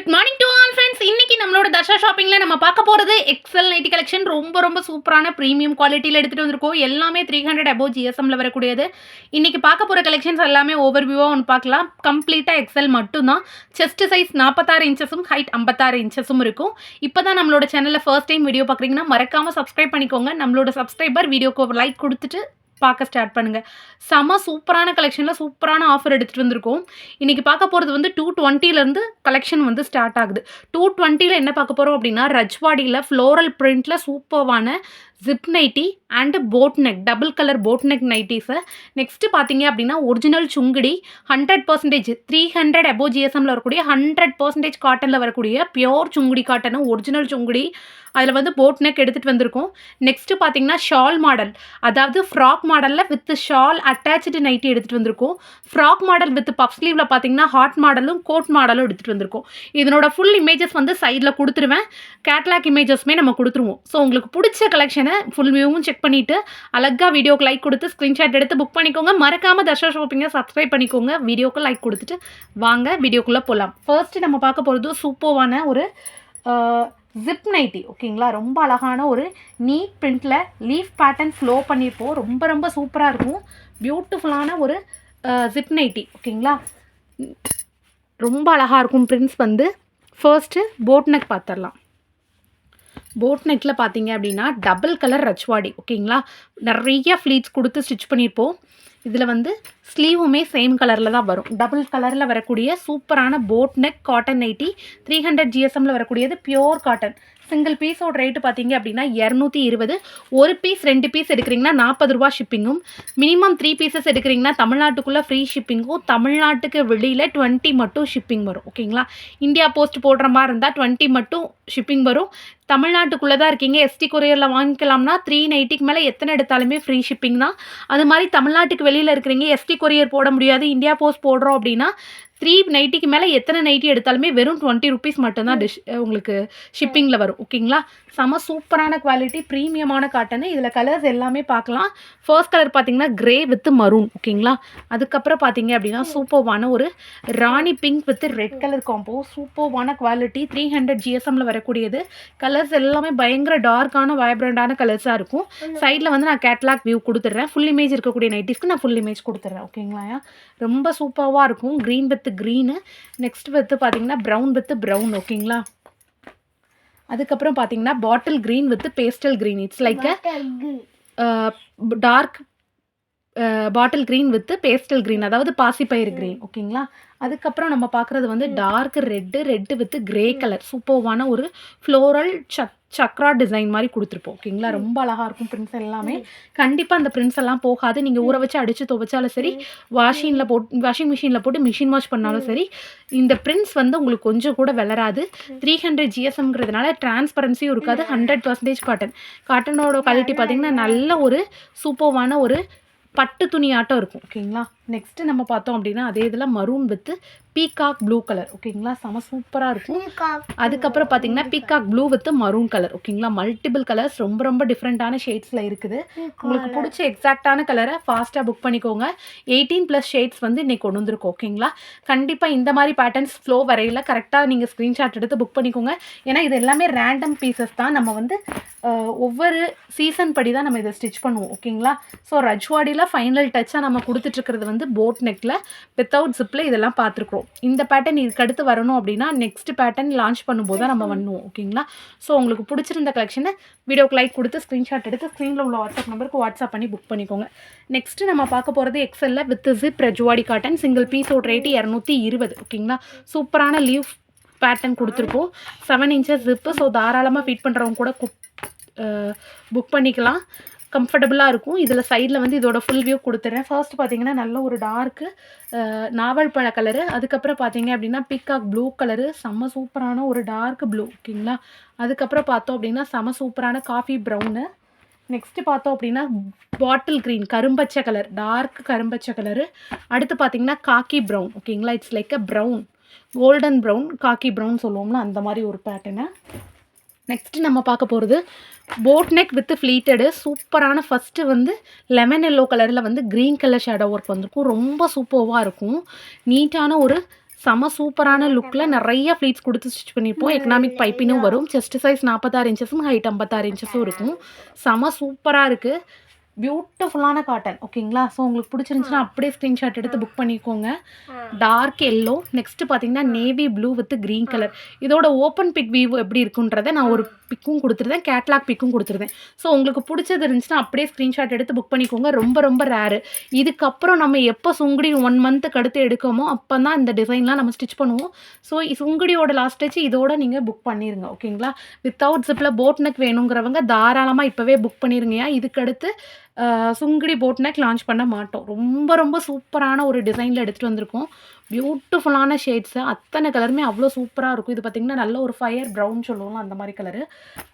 Good morning to all friends. இன்னைக்கு நம்மளோட தர்ஷா ஷாப்பிங்கில் நம்ம பார்க்க போகிறது எக்ஸல் நைட்டி கலெக்ஷன். ரொம்ப சூப்பரான ப்ரீமியம் குவாலிட்டியில் எடுத்துகிட்டு வந்திருக்கோம். எல்லாமே 300 அபோவ் ஜிஎஸ்எம்மில் வரக்கூடியது. இன்றைக்கி பார்க்க போகிற கலெக்ஷன்ஸ் எல்லாமே ஓவர் வியூவாக ஒன்று பார்க்கலாம். கம்ப்ளீட்டாக எக்ஸல் மட்டும்தான். செஸ்ட் சைஸ் 46 இன்ச்சஸும் ஹைட் 56 இன்ச்சஸும் இருக்கும். இப்போ தான் நம்மளோட சேனலில் ஃபர்ஸ்ட் டைம் வீடியோ பார்க்குறீங்கன்னா மறக்காமல் சப்ஸ்கிரைப் பண்ணிக்கோங்க. நம்மளோட சப்ஸ்கிரைபர் வீடியோக்கு லைக் கொடுத்துட்டு பார்க்க ஸ்டார்ட் பண்ணுங்கள். செம சூப்பரான கலெக்ஷனில் சூப்பரான ஆஃபர் எடுத்துகிட்டு வந்திருக்கோம். இன்றைக்கி பார்க்க போகிறது வந்து 220 கலெக்ஷன் வந்து ஸ்டார்ட் ஆகுது. 220 என்ன பார்க்க போகிறோம் அப்படின்னா, ரஜ்வாடியில் ஃப்ளோரல் பிரிண்டில் சூப்பரான zip nighty and boat neck, double colour boat neck நைட்டிஸை. நெக்ஸ்ட்டு பார்த்தீங்க அப்படின்னா ஒரிஜினல் சுங்குடி 100% 300 அபோவ் ஜிஎஸ்எம்மில் வரக்கூடிய 100% காட்டனில் வரக்கூடிய pure Sungudi cotton original Sungudi. அதில் வந்து போட் நெக் எடுத்துகிட்டு வந்திருக்கோம். நெக்ஸ்ட்டு பார்த்தீங்கன்னா ஷால் மாடல், அதாவது ஃப்ராக் மாடலில் வித் ஷால் அட்டாச்சு நைட்டி எடுத்துகிட்டு வந்திருக்கோம். ஃப்ராக் மாடல் வித் பஃப் ஸ்லீவில் பார்த்தீங்கன்னா ஹாட் மாடலும் கோட் மாடலும் எடுத்துகிட்டு வந்திருக்கோம். இதனோட ஃபுல் இமேஜஸ் வந்து சைடில் கொடுத்துருவேன். கேட்லாக் இமேஜஸ்மே நம்ம கொடுத்துருவோம். ஸோ உங்களுக்கு பிடிச்ச கலெக்ஷனை ஃபுல் வியூவும் செக் பண்ணிவிட்டு அழகாக வீடியோக்கு லைக் கொடுத்து ஸ்க்ரீன்ஷாட் எடுத்து புக் பண்ணிக்கோங்க. மறக்காமல் தர்ஷா ஷாப்பிங்கை சப்ஸ்கிரைப் பண்ணிக்கோங்க. வீடியோக்கு லைக் கொடுத்துட்டு வாங்க வீடியோக்குள்ளே போகலாம். ஃபர்ஸ்ட்டு நம்ம பார்க்க போகிறது சூப்பரான ஒரு ஜிப் நைட்டி. ஓகேங்களா, ரொம்ப அழகான ஒரு நீட் பிரிண்டில் லீஃப் பேட்டர்ன் ஃப்ளோ பண்ணியிருப்போம். ரொம்ப சூப்பராக இருக்கும். பியூட்டிஃபுல்லான ஒரு ஜிப் நைட்டி. ஓகேங்களா, ரொம்ப அழகாக இருக்கும். பிரிண்ட்ஸ் வந்து ஃபர்ஸ்ட்டு போட் நெக் பார்த்துடலாம். போட் நெக்கில் பார்த்தீங்க அப்படின்னா டபுள் கலர் ரஜ்வாடி. ஓகேங்களா, நிறைய ஃப்ளீட்ஸ் கொடுத்து ஸ்டிச் பண்ணியிருப்போம். இதில் வந்து ஸ்லீவுமே சேம் கலரில் தான் வரும். டபுள் கலரில் வரக்கூடிய சூப்பரான போட் நெக் காட்டன் நைட்டி 300 ஜிஎஸ்எம்மில் வரக்கூடியது பியோர் காட்டன். சிங்கிள் பீஸோட ரேட்டு பார்த்தீங்க அப்படின்னா 220. ஒரு பீஸ் 2 பீஸ் எடுக்கிறீங்கன்னா 40 ரூபா ஷிப்பிங்கும். மினிமம் 3 பீசஸ் எடுக்கிறீங்கன்னா தமிழ்நாட்டுக்குள்ளே ஃப்ரீ ஷிப்பிங்கும். தமிழ்நாட்டுக்கு வெளியில் 20 மட்டும் ஷிப்பிங் வரும். ஓகேங்களா, இந்தியா போஸ்ட் போடுற மாதிரி இருந்தால் 20 மட்டும் ஷிப்பிங் வரும். தமிழ்நாட்டுக்குள்ளே தான் இருக்கீங்க, எஸ்டி கொரியரில் வாங்கிக்கலாம்னா 390க்கு மேலே எத்தனை எடுத்தாலுமே ஃப்ரீ ஷிப்பிங் தான். அது மாதிரி தமிழ்நாட்டுக்கு வெளியில் இருக்கிறீங்க, எஸ்டி கொரியர் போட முடியாது, இந்தியா போஸ்ட் போடுறோம் அப்படின்னா 390க்கு மேலே எத்தனை நைட்டி எடுத்தாலுமே வெறும் 20 ருபீஸ் மட்டும்தான் உங்களுக்கு ஷிப்பிங்கில் வரும். ஓகேங்களா, செம சூப்பரான குவாலிட்டி, ப்ரீமியமான காட்டனு. இதில் கலர்ஸ் எல்லாமே பார்க்கலாம். ஃபர்ஸ்ட் கலர் பார்த்தீங்கன்னா கிரே வித் மரூன். ஓகேங்களா, அதுக்கப்புறம் பார்த்தீங்க அப்படின்னா சூப்பர்வான ஒரு rani pink with red colour combo. சூப்பர்வான குவாலிட்டி, 300 ஜிஎஸ்எம்மில் வரக்கூடியது. கலர்ஸ் எல்லாமே பயங்கர டார்க்கான வைப்ரண்டான கலர்ஸாக இருக்கும். சைடில் வந்து நான் கேட்லாக் வியூ கொடுத்துட்றேன். ஃபுல் இமேஜ் இருக்கக்கூடிய நைட்டிஸ்க்கு நான் ஃபுல் இமேஜ் கொடுத்துட்றேன். ஓகேங்களா, ரொம்ப சூப்பராக இருக்கும். Green with green, next with பார்த்தீங்கன்னா ப்ரௌன் வித் ப்ரௌன். ஓகேங்களா, அதுக்கப்புறம் பார்த்தீங்கன்னா bottle green with pastel green. It's like dark bottle green with pastel green, அதாவது பாசிப்பயிறு க்ரீன். ஓகேங்களா, அதுக்கப்புறம் நம்ம பார்க்குறது வந்து dark red with grey colour. சூப்பர்வான ஒரு ஃப்ளோரல் சக்ரா டிசைன் மாதிரி கொடுத்துருப்போம். ஓகேங்களா, ரொம்ப அழகாக இருக்கும். பிரிண்ட்ஸ் எல்லாமே கண்டிப்பாக அந்த பிரிண்ட்ஸ் எல்லாம் போகாது. நீங்கள் ஊற வச்சு அடித்து துவைச்சாலும் சரி, வாஷிங் மிஷினில் போட்டு மிஷின் வாஷ் பண்ணாலும் சரி, இந்த பிரிண்ட்ஸ் வந்து உங்களுக்கு கொஞ்சம் கூட விளராது. 300 ஜிஎஸ்எம்ங்கிறதுனால டிரான்ஸ்பரன்சியும் இருக்காது. 100% காட்டனோட குவாலிட்டி பார்த்திங்கன்னா நல்ல ஒரு சூப்பர்வான ஒரு பட்டு துணி ஆட்டம் இருக்கும். ஓகேங்களா, நெக்ஸ்ட்டு நம்ம பார்த்தோம் அப்படின்னா அதே இதில் maroon with peacock blue colour. ஓகேங்களா, செம சூப்பராக இருக்கும். அதுக்கப்புறம் பார்த்தீங்கன்னா peacock blue with maroon colour. ஓகேங்களா, மல்டிபிள் கலர்ஸ் ரொம்ப டிஃப்ரெண்ட்டான ஷேட்ஸில் இருக்குது. உங்களுக்கு பிடிச்ச எக்ஸாக்டான கலரை ஃபாஸ்ட்டாக புக் பண்ணிக்கோங்க. 18+ ஷேட்ஸ் வந்து இன்றைக்கி கொண்டு வந்திருக்கோம். ஓகேங்களா, கண்டிப்பாக இந்த மாதிரி பேட்டர்ன்ஸ் ஃப்ளோ வரையில் கரெக்டாக நீங்கள் ஸ்க்ரீன்ஷாட் எடுத்து புக் பண்ணிக்கோங்க. ஏன்னா இது எல்லாமே ரேண்டம் பீசஸ் தான். நம்ம வந்து ஒவ்வொரு சீசன் படி தான் நம்ம இதை ஸ்டிச் பண்ணுவோம். ஓகேங்களா, ஸோ ரஜ்வாடியில் ஃபைனல் டச்சாக நம்ம கொடுத்துட்ருக்கிறது வந்து போட் நெக்கில் வித்தவுட் ஜிப்பில் இதெல்லாம் பார்த்துருக்குறோம். இந்த பேட்டர்ன் இதுக்கு அடுத்து வரணும் அப்படின்னா நெக்ஸ்ட் பேட்டர்ன் லான்ச் பண்ணும்போது தான் நம்ம பண்ணுவோம். ஓகேங்களா, ஸோ உங்களுக்கு பிடிச்சிருந்த கலெக்ஷனை வீடியோக்கு லைக் கொடுத்து ஸ்க்ரீன்ஷாட் எடுத்து ஸ்க்ரீனில் உள்ள வாட்ஸ்அப் நம்பருக்கு வாட்ஸ்அப் பண்ணி புக் பண்ணிக்கோங்க. நெக்ஸ்ட்டு நம்ம பார்க்க போகிறது எக்ஸலில் with zip Rajwadi cotton. Single பீஸோட ரேட்டு 220. ஓகேங்களா, சூப்பரான லீவ் பேட்டர்ன் கொடுத்துருப்போம். 7 இன்ச்சஸ் ஜிப்பு. ஸோ தாராளமாக ஃபிட் பண்ணுறவங்க கூட புக் பண்ணிக்கலாம். கம்ஃபர்டபுளாக இருக்கும். இதில் சைடில் வந்து இதோட ஃபுல் வியூ கொடுத்துட்றேன். ஃபர்ஸ்ட் பார்த்தீங்கன்னா நல்ல ஒரு டார்க்கு நாவல் பழ கலரு. அதுக்கப்புறம் பார்த்தீங்க அப்படின்னா பீகாக் ப்ளூ கலரு, செம்ம சூப்பரான ஒரு டார்க் ப்ளூ. ஓகேங்களா, அதுக்கப்புறம் பார்த்தோம் அப்படின்னா செம்ம சூப்பரான காஃபி ப்ரௌனு. நெக்ஸ்ட்டு பார்த்தோம் அப்படின்னா பாட்டில் க்ரீன் கரும்பச்சை கலர், டார்க் கரும்பச்சை கலரு. அடுத்து பார்த்தீங்கன்னா காக்கி ப்ரௌன். ஓகேங்களா, it's like a brown, golden brown, khaki brown சொல்லுவோம்னா அந்த மாதிரி ஒரு பேட்டர்னு. நெக்ஸ்ட்டு நம்ம பார்க்க போகிறது போட் நெக் வித் ஃப்ளீட்டடு. சூப்பரான ஃபஸ்ட்டு வந்து லெமன் எல்லோ கலரில் வந்து க்ரீன் கலர் ஷேடோ ஒர்க் வந்திருக்கும். ரொம்ப சூப்பராக இருக்கும். நீட்டான ஒரு செம சூப்பரான லுக்கில் நிறைய ஃப்ளீட்ஸ் கொடுத்து ஸ்டிச் பண்ணியிருப்போம். எக்கனாமிக் பைப்பினும் வரும். செஸ்ட் சைஸ் 46 இன்ச்சஸும் ஹைட் 56 இன்ச்சஸும் இருக்கும். செம சூப்பராக இருக்குது. பியூட்டிஃபுல்லான காட்டன் ஓகேங்களா. ஸோ உங்களுக்கு பிடிச்சிருந்துச்சுன்னா அப்படியே ஸ்க்ரீன்ஷாட் எடுத்து புக் பண்ணிக்கோங்க. டார்க் எல்லோ, நெக்ஸ்ட்டு பார்த்தீங்கன்னா navy blue with green colour. இதோட ஓப்பன் பிக் வியூ எப்படி இருக்குன்றதை நான் ஒரு பிக்கும் கொடுத்துருந்தேன், கேட்லாக் பிக்கும் கொடுத்துருந்தேன். ஸோ உங்களுக்கு பிடிச்சது இருந்துச்சுன்னா அப்படியே ஸ்க்ரீன்ஷாட் எடுத்து புக் பண்ணிக்கோங்க. ரொம்ப ரொம்ப ரேரு. இதுக்கப்புறம் நம்ம எப்போ சுங்குடி 1 மந்த்துக்கு அடுத்து எடுக்கமோ அப்போ தான் இந்த டிசைன்லாம் நம்ம ஸ்டிச் பண்ணுவோம். ஸோ சுங்குடியோட லாஸ்ட் ஸ்டிச் இதோட நீங்கள் புக் பண்ணிடுங்க ஓகேங்களா. வித்தவுட் ஜிப்பில் போட் நெக் வேணுங்கிறவங்க தாராளமாக இப்போவே புக் பண்ணிடுங்கயா. இதுக்கடுத்து சுங்குடி போட் நெக் லான்ச் பண்ண மாட்டோம். ரொம்ப ரொம்ப சூப்பரான ஒரு டிசைனில் எடுத்துகிட்டு வந்திருக்கோம். பியூட்டிஃபுல்லான ஷேட்ஸு, அத்தனை கலருமே அவ்வளோ சூப்பராக இருக்கும். இது பார்த்திங்கன்னா நல்ல ஒரு ஃபயர் ப்ரௌன் சொல்லுவோம் அந்த மாதிரி கலரு.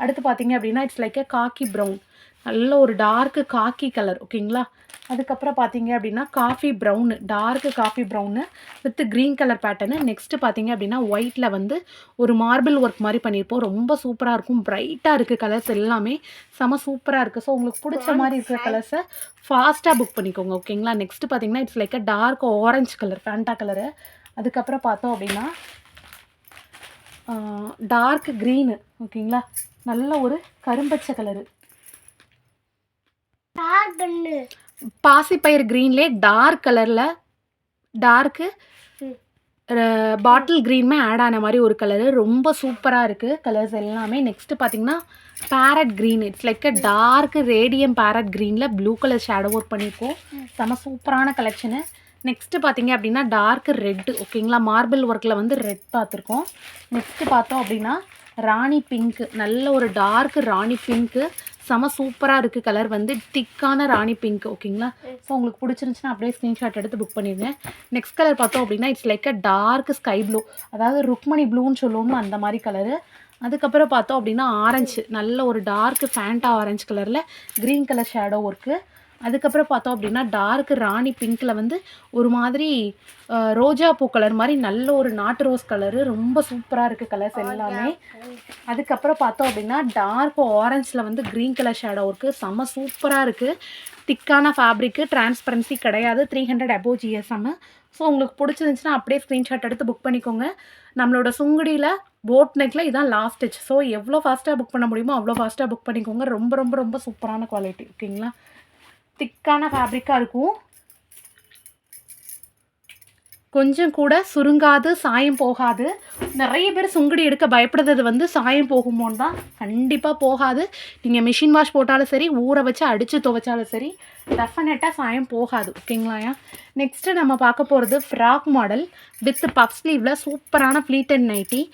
அடுத்து பார்த்திங்க அப்படின்னா இட்ஸ் லைக் காக்கி ப்ரௌன், நல்ல ஒரு டார்க்கு காக்கி கலர் ஓகேங்களா. அதுக்கப்புறம் பார்த்தீங்க அப்படின்னா coffee brown, dark coffee brown with green colour pattern. Next பார்த்தீங்க அப்படின்னா ஒயிட்டில் வந்து ஒரு மார்பிள் ஒர்க் மாதிரி பண்ணியிருப்போம். ரொம்ப சூப்பராக இருக்கும். பிரைட்டாக இருக்குது கலர்ஸ் எல்லாமே, செம சூப்பராக இருக்குது. ஸோ உங்களுக்கு பிடிச்ச மாதிரி இருக்கிற கலர்ஸை ஃபாஸ்ட்டாக புக் பண்ணிக்கோங்க ஓகேங்களா. நெக்ஸ்ட்டு பார்த்தீங்கன்னா it's like dark orange colour, Fanta colour. அதுக்கப்புறம் பார்த்தோம் அப்படின்னா டார்க் க்ரீனு ஓகேங்களா, நல்ல ஒரு கரும்பச்சை கலரு. பாசிப்பயிர் க்ரீன்லே டார்க் கலரில் டார்க்கு பாட்டில் க்ரீனுமே ஆட் ஆன மாதிரி ஒரு கலரு. ரொம்ப சூப்பராக இருக்குது கலர்ஸ் எல்லாமே. நெக்ஸ்ட்டு பார்த்தீங்கன்னா parrot green, it's like dark radium parrot க்ரீனில் ப்ளூ கலர் ஷேடோ ஒர்க் பண்ணியிருக்கோம். செம சூப்பரான கலெக்ஷனு. நெக்ஸ்ட்டு பார்த்தீங்க அப்படின்னா டார்க் ரெட்டு ஓகேங்களா, மார்பிள் ஒர்க்கில் வந்து ரெட் பார்த்துருக்கோம். நெக்ஸ்ட்டு பார்த்தோம் அப்படின்னா ராணி பிங்க்கு, நல்ல ஒரு டார்க் ராணி பிங்க்கு, செம சூப்பராக இருக்குது கலர் வந்து திக்கான ராணி பிங்க் ஓகேங்களா. ஸோ உங்களுக்கு பிடிச்சிருந்துச்சுன்னா அப்படியே ஸ்க்ரீன்ஷாட் எடுத்து புக் பண்ணிடுங்க. நெக்ஸ்ட் கலர் பார்த்தோம் அப்படின்னா it's like dark sky blue, அதாவது ருக்மணி ப்ளூன்னு சொல்லுவோம் அந்த மாதிரி கலரு. அதுக்கப்புறம் பார்த்தோம் அப்படின்னா ஆரஞ்சு, நல்ல ஒரு டார்க் ஃபேண்டா ஆரஞ்சு கலரில் க்ரீன் கலர் ஷேடோ ஒர்க்கு. அதுக்கப்புறம் பார்த்தோம் அப்படின்னா டார்க் ராணி பிங்க்கில் வந்து ஒரு மாதிரி ரோஜா பூ கலர் மாதிரி நல்ல ஒரு நாட்டு ரோஸ் கலரு. ரொம்ப சூப்பராக இருக்குது கலர்ஸ் எல்லாமே. அதுக்கப்புறம் பார்த்தோம் அப்படின்னா டார்க் ஆரஞ்சில் வந்து க்ரீன் கலர் ஷேடோ ஒர்க்கு, செம்ம சூப்பராக இருக்குது. திக்கான ஃபேப்ரிக்கு, டிரான்ஸ்பரன்சி கிடையாது, 300 above GSM. ஸோ உங்களுக்கு பிடிச்சிருந்துச்சுன்னா அப்படியே ஸ்க்ரீன்ஷாட் எடுத்து புக் பண்ணிக்கோங்க. நம்மளோட சுங்குடியில் போட் நெக்கில் இதான் லாஸ்ட் ஸ்டிச். ஸோ எவ்வளோ ஃபாஸ்ட்டாக புக் பண்ண முடியுமோ அவ்வளோ ஃபாஸ்ட்டாக புக் பண்ணிக்கோங்க. ரொம்ப ரொம்ப ரொம்ப சூப்பரான குவாலிட்டி ஓகேங்களா. திக்கான ஃபேப்ரிக்காக இருக்கும், கொஞ்சம் கூட சுருங்காது, சாயம் போகாது. நிறைய பேர் சுங்குடி எடுக்க பயப்படுறது வந்து சாயம் போகுமோன்னு தான். கண்டிப்பாக போகாது. நீங்கள் மிஷின் வாஷ் போட்டாலும் சரி, ஊற வச்சு அடித்து துவைச்சாலும் சரி, டெஃபினட்டாக சாயம் போகாது ஓகேங்களாயா. நெக்ஸ்ட்டு நம்ம பார்க்க போகிறது ஃப்ராக் மாடல் வித் பஃப் ஸ்லீவில் சூப்பரான ஃப்ளீட்டட் நைட்டி.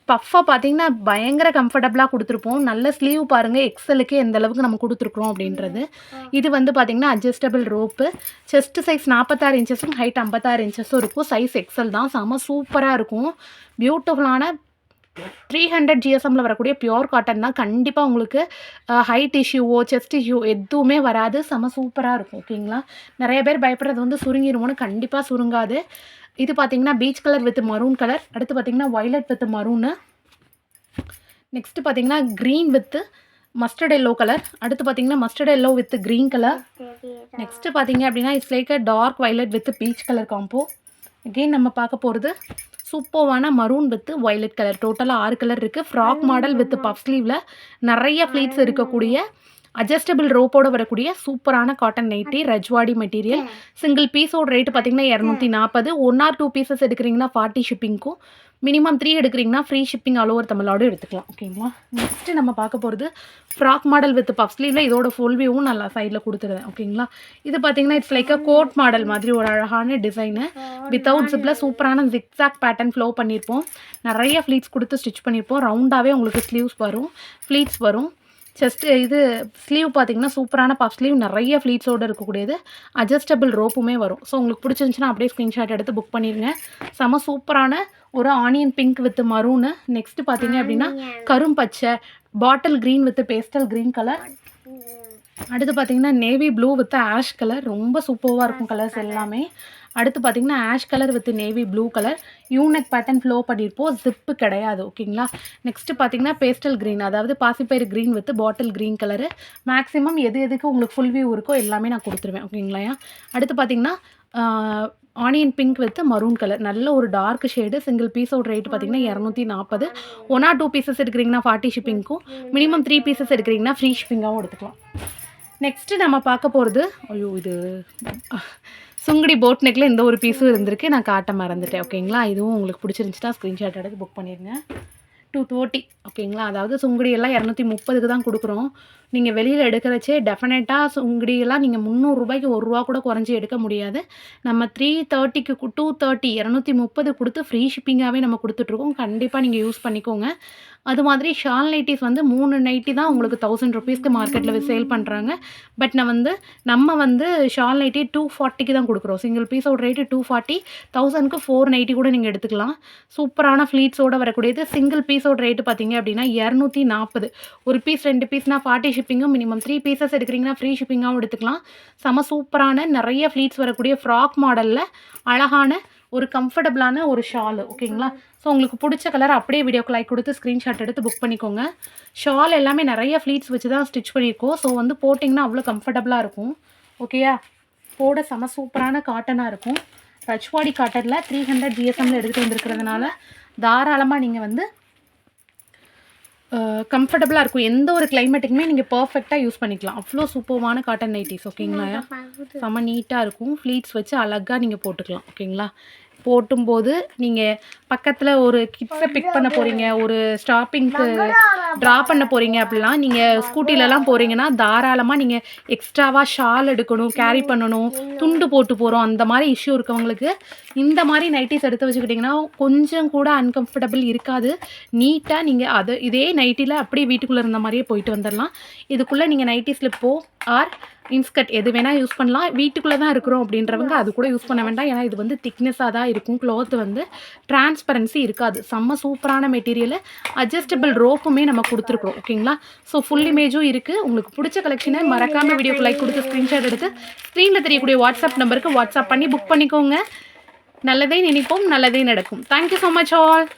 பஃப்பாக பார்த்தீங்கன்னா பயங்கர கம்ஃபர்டபுளாக கொடுத்துருப்போம். நல்ல ஸ்லீவ் பாருங்கள், எக்ஸலுக்கு எந்த அளவுக்கு நம்ம கொடுத்துருக்குறோம் அப்படின்றது. இது வந்து பார்த்திங்கன்னா அட்ஜஸ்டபிள் ரோப்பு. செஸ்ட் சைஸ் 46 இன்ச்சஸும் ஹைட் 56 இன்ச்சஸும் இருக்கும். சைஸ் எக்ஸல் தான். செம சூப்பராக இருக்கும். பியூட்டிஃபுல்லான 300 GSMல வரக்கூடிய பியோர் காட்டன் தான். கண்டிப்பாக உங்களுக்கு ஹைட் இஷ்யூவோ செஸ்ட் இஷ்யூ எதுவுமே வராது. செம சூப்பராக இருக்கும் ஓகேங்களா. நிறைய பேர் பயப்படுறது வந்து சுருங்கிடுவோன்னு, கண்டிப்பாக சுருங்காது. இது பார்த்தீங்கன்னா peach colour with maroon colour. அடுத்து பார்த்தீங்கன்னா வயலட் வித் மரூனு. நெக்ஸ்ட்டு பார்த்தீங்கன்னா green with mustard yellow colour. அடுத்து பார்த்தீங்கன்னா mustard yellow with green colour. Next பார்த்தீங்க அப்படின்னா it's like dark violet with peach colour combo. Again நம்ம பார்க்க போகிறது சூப்பர்வான மரூன் வித் வயலட் கலர். டோட்டலாக 6 கலர் இருக்குது. ஃப்ராக் மாடல் வித் பஃப் ஸ்லீவில் நிறைய ஃப்ளீட்ஸ் இருக்கக்கூடிய அட்ஜஸ்டபிள் ரோப்போட வரக்கூடிய சூப்பரான cotton nighty, Rajwadi material. Single பீஸோட ரேட்டு பார்த்தீங்கன்னா 240. 1 or 2 பீசஸ் எடுக்கிறீங்கன்னா 40 ஷிப்பிங்க்கும், மினிமம் 3 எடுக்கிறீங்கன்னா free shipping all over Tamil Nadu எடுத்துக்கலாம் ஓகேங்களா. நெக்ஸ்ட்டு நம்ம பார்க்க போகிறது ஃப்ராக் மாடல் வித் பஃப் ஸ்லீவில். இதோட ஃபுல் வியூவும் நல்லா சைடில் கொடுத்துருவேன் ஓகேங்களா. இது பார்த்தீங்கன்னா இட்ஸ் லைக் கோட் மாடல் மாதிரி ஒரு அழகான டிசைனு. வித்தவுட் ஜிப்பில் சூப்பரான ஜிக்ஸாக் பேட்டர்ன் ஃப்ளோ பண்ணியிருப்போம். நிறைய ஃப்ளீட்ஸ் கொடுத்து ஸ்டிச் பண்ணியிருப்போம். ரவுண்டாகவே உங்களுக்கு ஸ்லீவ்ஸ் வரும், ஃப்ளீட்ஸ் வரும். செஸ்ட்டு இது ஸ்லீவ் பார்த்தீங்கன்னா சூப்பரான பஃப் ஸ்லீவ், நிறைய ஃப்ளீட்ஸோடு இருக்கக்கூடியது. அட்ஜஸ்டபிள் ரோப்புமே வரும். ஸோ உங்களுக்கு பிடிச்சிருந்துச்சுன்னா அப்படியே ஸ்க்ரீன்ஷாட் எடுத்து புக் பண்ணிடுங்க. செம சூப்பரான ஒரு onion pink with maroon. Next பார்த்தீங்க அப்படின்னா கரும்பச்சை, bottle green with pastel green colour. அடுத்து பார்த்தீங்கன்னா navy blue with ash colour. ரொம்ப சூப்பராக இருக்கும் கலர்ஸ் எல்லாமே. அடுத்து பார்த்தீங்கன்னா ash colour with navy blue colour. Unique pattern flow பண்ணியிருப்போம், ஜிப்பு கிடையாது ஓகேங்களா. நெக்ஸ்ட்டு பார்த்தீங்கன்னா பேஸ்டல் க்ரீன், அதாவது பாசிப்பயிறு green with bottle green colour. Maximum எதுக்கு உங்களுக்கு ஃபுல் வியூ இருக்கோ எல்லாமே நான் கொடுத்துருவேன் ஓகேங்களா. அடுத்து பார்த்தீங்கன்னா onion pink with maroon colour, நல்ல ஒரு டார்க் ஷேடு. சிங்கிள் பீஸோட ரேட் பார்த்தீங்கன்னா 240. 1 ஆர் 2 பீசஸ் எடுக்கிறீங்கன்னா 40 ஷிப்பிங்க்கும், மினிமம் 3 பீசஸ் எடுக்கிறீங்கன்னா ஃப்ரீ ஷிப்பிங்காகவும் எடுத்துக்கலாம். நெக்ஸ்ட்டு நம்ம பார்க்க போகிறது, ஐயோ இது சுங்குடி போட் நெக்கில் இந்த ஒரு பீஸும் இருந்திருக்கு, நான் காட்ட மறந்துட்டேன். ஓகேங்களா, இதுவும் உங்களுக்கு பிடிச்சிருந்துச்சுன்னா ஸ்க்ரீன்ஷாட் எடுத்து புக் பண்ணிடுங்க. 230 ஓகேங்களா. அதாவது சுங்குடி எல்லாம் 230க்கு தான் கொடுக்குறோம். நீங்கள் வெளியில் எடுக்கிறச்சே டெஃபினட்டாக சுங்குடியெல்லாம் நீங்கள் 300 ரூபாய்க்கு ₹1 கூட குறைஞ்சி எடுக்க முடியாது. நம்ம 330க்கு 230 230 கொடுத்து ஃப்ரீ ஷிப்பிங்காகவே நம்ம கொடுத்துட்ருக்கோம். கண்டிப்பாக நீங்கள் யூஸ் பண்ணிக்கோங்க. அது மாதிரி ஷால் நைட்டிஸ் வந்து 3 நைட்டி தான் உங்களுக்கு 1000 ருபீஸ்க்கு மார்க்கெட்டில் சேல் பண்ணுறாங்க. பட் நம்ம வந்து ஷால் நைட்டி 240க்கு தான் கொடுக்குறோம். சிங்கிள் பீஸோட ரேட்டு 240, 1000க்கு 4 நைட்டி கூட நீங்கள் எடுத்துக்கலாம். சூப்பரான ஃப்ளீட்ஸோடு வரக்கூடியது. சிங்கிள் பீஸோட ரேட்டு பார்த்தீங்க அப்படின்னா 240. ஒரு பீஸ் 2 பீஸ்னால் 40 ஷிப்பிங்கும், மினிமம் 3 பீசஸ் எடுக்கிறீங்கன்னா ஃப்ரீ ஷிப்பிங்காகவும் எடுத்துக்கலாம். செம சூப்பரான நிறைய ஃப்ளீட்ஸ் வரக்கூடிய ஃப்ராக் மாடலில் அழகான ஒரு கம்ஃபர்டபுளான ஒரு ஷாலு. ஓகேங்களா. ஸோ உங்களுக்கு பிடிச்ச கலர் அப்படியே வீடியோக்கு லைக் கொடுத்து ஸ்க்ரீன்ஷாட் எடுத்து புக் பண்ணிக்கோங்க. ஷால் எல்லாமே நிறைய ஃப்ளீட்ஸ் வச்சு தான் ஸ்டிச் பண்ணியிருக்கோம். ஸோ வந்து போட்டிங்கன்னா அவ்வளோ கம்ஃபர்டபுளாக இருக்கும். ஓகேயா, போட செம சூப்பரான காட்டனாக இருக்கும். ரச்வாடி காட்டனில் 300 GSMல எடுத்துகிட்டு வந்துருக்கிறதுனால தாராளமாக நீங்கள் வந்து கம்ஃபர்டபுளாக இருக்கும். எந்த ஒரு கிளைமேட்டுக்குமே நீங்கள் பர்ஃபெக்டாக யூஸ் பண்ணிக்கலாம். அவ்வளோ சூப்பர்வான காட்டன் நைட்டிஸ். ஓகேங்களா, செம்ம நீட்டாக இருக்கும். ஃப்ளீட்ஸ் வச்சு அழகாக நீங்கள் போட்டுக்கலாம். ஓகேங்களா, போட்டும்போது நீங்கள் பக்கத்தில் ஒரு கிட்ஸை பிக் பண்ண போகிறீங்க, ஒரு ஸ்டாப்பிங்க்கு ட்ரா பண்ண போகிறீங்க அப்படிலாம், நீங்கள் ஸ்கூட்டிலலாம் போகிறீங்கன்னா தாராளமாக நீங்கள் எக்ஸ்ட்ராவாக ஷால் எடுக்கணும், கேரி பண்ணணும், துண்டு போட்டு போகிறோம், அந்த மாதிரி இஷ்யூ இருக்கவங்களுக்கு இந்த மாதிரி நைட்டிஸ் எடுத்து வச்சுக்கிட்டிங்கன்னா கொஞ்சம் கூட அன்கம்ஃபர்டபுள் இருக்காது. நீட்டாக நீங்கள் இதே நைட்டியில் அப்படியே வீட்டுக்குள்ளே இருந்த மாதிரியே போயிட்டு வந்துடலாம். இதுக்குள்ளே நீங்கள் நைட்டி ஸ்லிப்போ ஆர் இன்ஸ்கர்ட் எது வேணால் யூஸ் பண்ணலாம். வீட்டுக்குள்ளே தான் இருக்கிறோம் அப்படின்றவங்க அது கூட யூஸ் பண்ண வேண்டாம். ஏன்னா இது வந்து திக்னஸாக தான் இருக்கும். க்ளாத் வந்து டிரான்ஸ்பரன்சி இருக்காது. செம்ம சூப்பரான மெட்டீரியல். அட்ஜஸ்டபிள் ரோப்புமே நம்ம கொடுத்துருக்குறோம். ஓகேங்களா, ஸோ ஃபுல் இமேஜும் இருக்குது. உங்களுக்கு பிடிச்ச கலெக்ஷனை மறக்காமல் வீடியோக்கு லைக் கொடுத்து ஸ்க்ரீன்ஷாட் எடுத்து ஸ்க்ரீனில் தெரியக்கூடிய வாட்ஸ்அப் நம்பருக்கு வாட்ஸ்அப் பண்ணி புக் பண்ணிக்கோங்க. நல்லதே நினைப்போம், நல்லதே நடக்கும். Thank you so much all.